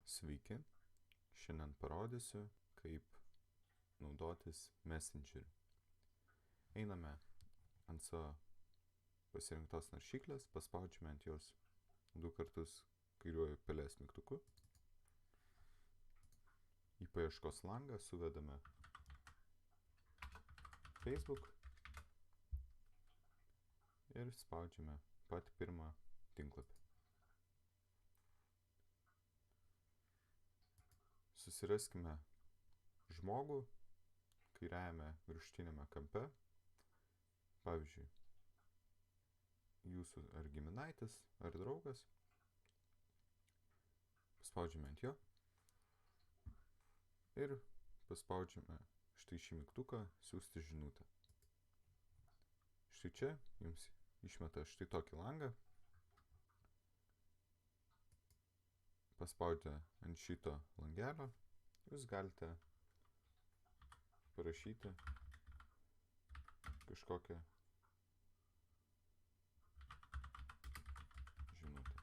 Sveiki, šiandien parodysiu, kaip naudotis Messengeriu. Einame ant savo pasirinktos naršyklės, paspaudžiame ant jos 2 kartus kairiuoju pelės mygtuku. Į paieškos langą suvedame Facebook ir spaudžiame patį pirmą tinklapį. Susiraskime žmogų kairiajame viršutiniame kampe, pavyzdžiui, jūsų ar giminaitis, ar draugas. Paspaudžiame ant jo ir paspaudžiame štai šį mygtuką siųsti žinutę. Štai čia jums išmeta štai tokį langą. Paspaudę ant šito langelio, jūs galite parašyti kažkokią žinutę.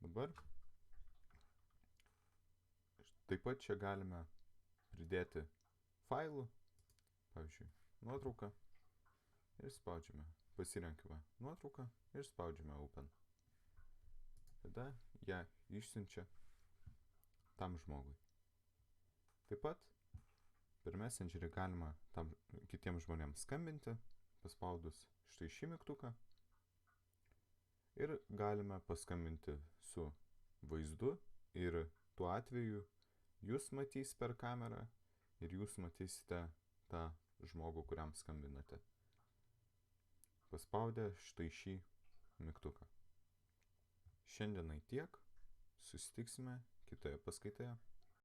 Dabar taip pat čia galime pridėti failų, pavyzdžiui, nuotrauką ir spaudžiame, pasirenkame nuotrauką ir spaudžiame Open. Tada ją išsiunčia tam žmogui. Taip pat per Messengerį galima kitiems žmonėms skambinti, paspaudus štai šį mygtuką. Ir galime paskambinti su vaizdu ir tuo atveju jūs matys per kamerą ir jūs matysite tą žmogų, kuriam skambinate. Paspaudę štai šį mygtuką. Šiandienai tiek, susitiksime kitoje paskaitoje.